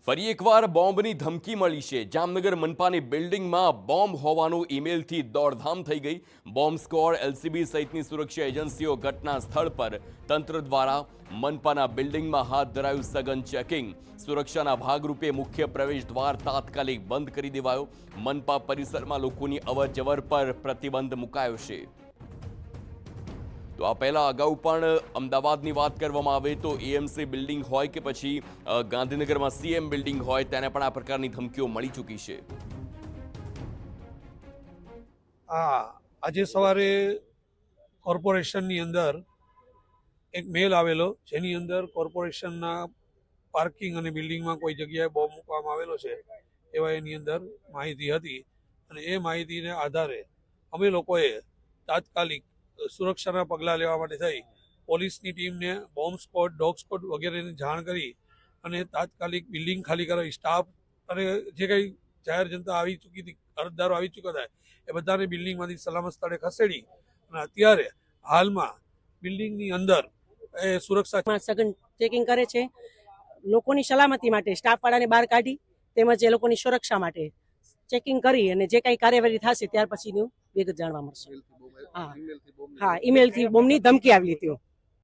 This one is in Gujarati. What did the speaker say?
ફરી એકવાર બોમ્બની ધમકી મળી છે। જામનગર મનપાની બિલ્ડિંગમાં બોમ્બ હોવાનું ઈમેલથી દોડધામ થઈ ગઈ। બોમ્બ સ્ક્વોડ, એલસીબી સહિતની સુરક્ષા એજન્સીઓ ઘટના સ્થળ પર તંત્ર દ્વારા મનપાના બિલ્ડિંગમાં હાથ ધરાયું સઘન ચેકિંગ। સુરક્ષાના ભાગરૂપે મુખ્ય પ્રવેશ દ્વાર તાત્કાલિક બંધ કરી દેવાયો। મનપા પરિસરમાં લોકોની અવરજવર પર પ્રતિબંધ મુકાયો છે। તો આ પહેલા અગાઉ પણ અમદાવાદની વાત કરવામાં આવે તો એએમસી બિલ્ડિંગ હોય કે પછી ગાંધીનગરમાં સીએમ બિલ્ડિંગ હોય તેને પણ આ પ્રકારની ધમકીઓ મળી ચૂકી છે। આજે સવારે કોર્પોરેશનની અંદર એક મેલ આવેલો જેની અંદર કોર્પોરેશનના પાર્કિંગ અને બિલ્ડિંગમાં કોઈ જગ્યાએ બોમ્બ મૂકવામાં આવેલો છે એવા એની અંદર માહિતી હતી અને એ માહિતીને આધારે અમે લોકોએ તાત્કાલિક સુરક્ષાના પગલાં લેવા માટે થઈ પોલીસની ટીમને બોમ્બ સ્ક્વોડ, ડોગ સ્ક્વોડ વગેરેની જાણ કરી અને તાત્કાલિક બિલ્ડિંગ ખાલી કરાવી સ્ટાફ અને જે કંઈ જાહેર જનતા આવી ચૂકી હતી, અરજદારો આવી ચૂક્યા હતા એ બધાને બિલ્ડિંગમાંથી સલામત સ્થળે ખસેડી અને અત્યારે હાલમાં બિલ્ડિંગની અંદર એ સુરક્ષા સઘન ચેકિંગ કરે છે। લોકોની સલામતી માટે સ્ટાફવાળાને બહાર કાઢી તેમજ એ લોકોની સુરક્ષા માટે ચેકિંગ કરી અને જે કંઈ કાર્યવાહી થશે ત્યાર પછીનું વિગત જાણવા મળશે। હા, ઈમેલથી બોમ્બની ધમકી આવી હતી।